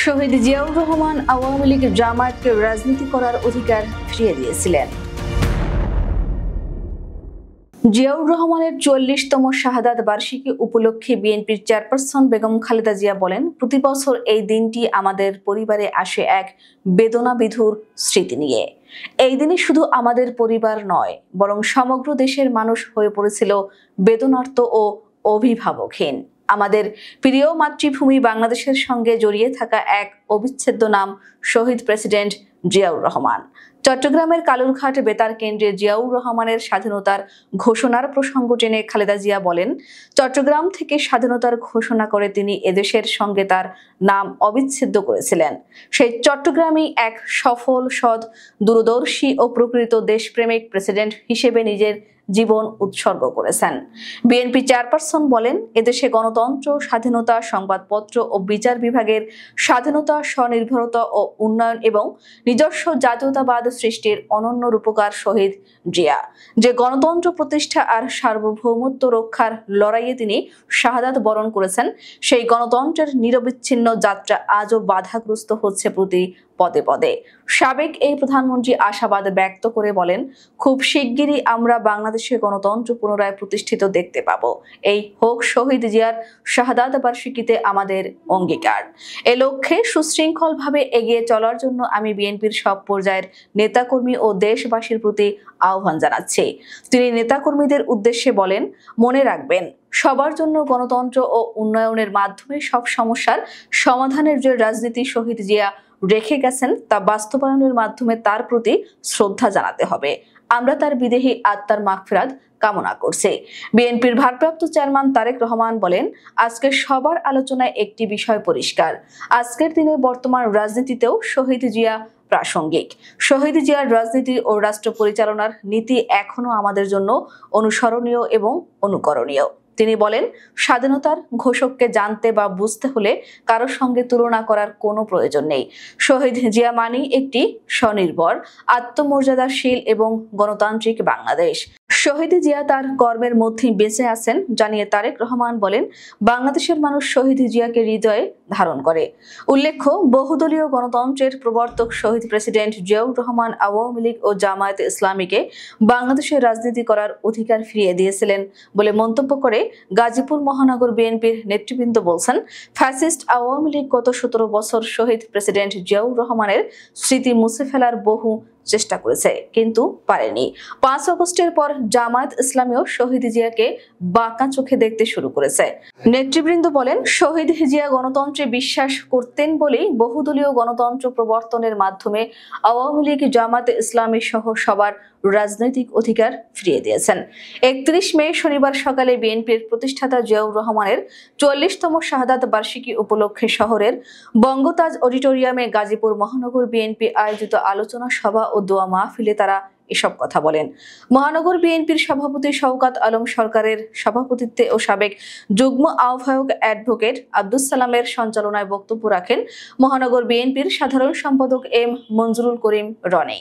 শহীদ জিয়াউর রহমান আওয়ামী লীগ জামায়াতকে রাজনীতি করার অধিকার ফিরিয়ে দিয়েছিলেন। জিয়াউর রহমানের ৪০তম শাহাদাত বার্ষিকী উপলক্ষে বিএনপির চেয়ারপারসন বেগম খালেদা জিয়া বলেন, প্রতি বছর এই দিনটি আমাদের পরিবারে আসে এক বেদনাবিধুর স্মৃতি নিয়ে। এই দিনে শুধু আমাদের পরিবার নয়, বরং সমগ্র দেশের মানুষ হয়ে পড়েছিল বেদনার্ত ও অভিভাবকহীন। আমাদের প্রিয় মাতৃভূমি বাংলাদেশের সঙ্গে জড়িয়ে থাকা এক অবিচ্ছেদ্য নাম শহীদ প্রেসিডেন্ট জিয়াউর রহমান। চট্টগ্রামের কালুরঘাট বেতার কেন্দ্রে জিয়াউর রহমানের স্বাধীনতার ঘোষণার প্রসঙ্গ টেনে খালেদা জিয়া বলেন, চট্টগ্রাম থেকে স্বাধীনতার ঘোষণা করে তিনি এদেশের সঙ্গে তার নাম অবিচ্ছেদ্য করেছিলেন। সেই চট্টগ্রামই এক সফল, সৎ, দূরদর্শী ও প্রকৃত দেশপ্রেমিক প্রেসিডেন্ট হিসেবে নিজের জীবন উৎসর্গ করেছেন। বিএনপি চেয়ারপারসন বলেন, এদেশে গণতন্ত্র, স্বাধীনতা, সংবাদপত্র ও বিচার বিভাগের স্বাধীনতা, স্বনির্ভরতা ও উন্নয়ন এবং নিজস্ব জাতীয়তাবাদ সৃষ্টির অনন্য রূপকার শহীদ জিয়া, যে গণতন্ত্র প্রতিষ্ঠা আর সার্বভৌমত্ব রক্ষার লড়াইয়ে তিনি শাহাদাত বরণ করেছেন, সেই গণতন্ত্রের নিরবিচ্ছিন্ন যাত্রা আজও বাধাগ্রস্ত হচ্ছে প্রতি পদে পদে। সাবেক এই প্রধানমন্ত্রী আশাবাদ ব্যক্ত করে বলেন, খুব শিগগিরই আমরা বাংলাদেশে গণতন্ত্র পুনরায় প্রতিষ্ঠিত দেখতে পাব। এই হোক শহীদ জিয়ার শাহাদাত বার্ষিকীতে আমাদের অঙ্গীকার। এ লক্ষ্যে সুশৃঙ্খলভাবে এগিয়ে চলার জন্য আমি বিএনপির সব পর্যায়ের নেতাকর্মী ও দেশবাসীর প্রতি আহ্বান জানাচ্ছি। তিনি নেতাকর্মীদের উদ্দেশ্যে বলেন, মনে রাখবেন, সবার জন্য গণতন্ত্র ও উন্নয়নের মাধ্যমে সব সমস্যার সমাধানের যে রাজনীতি শহীদ জিয়া রেখে গেছেন, তা বাস্তবায়নের মাধ্যমে তার প্রতি শ্রদ্ধা জানাতে হবে। আমরা তার বিদেহী আত্মার মাগফিরাত কামনা করছি। বিএনপির ভারপ্রাপ্ত চেয়ারম্যান তারেক রহমান বলেন, আজকে সবার আলোচনায় একটি বিষয় পরিষ্কার, আজকের দিনে বর্তমান রাজনীতিতেও শহীদ জিয়া প্রাসঙ্গিক। শহীদ জিয়ার রাজনীতি ও রাষ্ট্র পরিচালনার নীতি এখনো আমাদের জন্য অনুসরণীয় এবং অনুকরণীয়। তিনি বলেন, স্বাধীনতার ঘোষককে জানতে বা বুঝতে হলে কারোর সঙ্গে তুলনা করার কোনো প্রয়োজন নেই। শহীদ জিয়া মানেই একটি স্বনির্ভর, আত্মমর্যাদাশীল এবং গণতান্ত্রিক বাংলাদেশ। শহীদ জিয়া তার কর্মের মধ্যেই বেঁচে আছেন জানিয়ে তারেক রহমান বলেন, বাংলাদেশের মানুষ শহীদ জিয়াকে হৃদয়ে ধারণ করে। উল্লেখ্য, বহুদলীয় গণতন্ত্রের প্রবর্তক শহীদ প্রেসিডেন্ট জিয়াউর রহমান আওয়ামী লীগ ও জামায়াতে ইসলামীকে বাংলাদেশের রাজনীতি করার অধিকার ফিরিয়ে দিয়েছিলেন বলে মন্তব্য করে গাজীপুর মহানগর বিএনপির নেতৃবৃন্দ বলছেন, ফ্যাসিস্ট আওয়ামী লীগ গত ১৭ বছর শহীদ প্রেসিডেন্ট জিয়াউর রহমানের স্মৃতি মুছে ফেলার বহু চেষ্টা করেছে, কিন্তু পারেনি। ৫ আগস্টের পর জামায়াত ইসলামীও শহীদ জিয়াকে বাঁকা চোখে দেখতে শুরু করেছে। নেতৃবৃন্দ বলেন, শহীদ জিয়া গণতন্ত্রে বিশ্বাস করতেন বলেই বহুদলীয় গণতন্ত্র প্রবর্তনের মাধ্যমে আওয়ামী লীগ, জামায়াতে ইসলামী সহ সবার রাজনৈতিক অধিকার ফিরিয়ে দিয়েছেন। ৩১ মে শনিবার সকালে বিএনপির প্রতিষ্ঠাতা জিয়াউর রহমানের ৪০তম শাহাদাত বার্ষিকী উপলক্ষে শহরের বঙ্গতাজ অডিটোরিয়ামে গাজীপুর মহানগর বিএনপি আয়োজিত আলোচনা সভা ও দোয়া মাহফিলে তারা এসব কথা বলেন। মহানগর বিএনপির সভাপতি শওকত আলম সরকারের সভাপতিত্বে ও সাবেক যুগ্ম আহ্বায়ক অ্যাডভোকেট আব্দুস সালামের সঞ্চালনায় বক্তব্য রাখেন মহানগর বিএনপির সাধারণ সম্পাদক এম মঞ্জুরুল করিম রনি।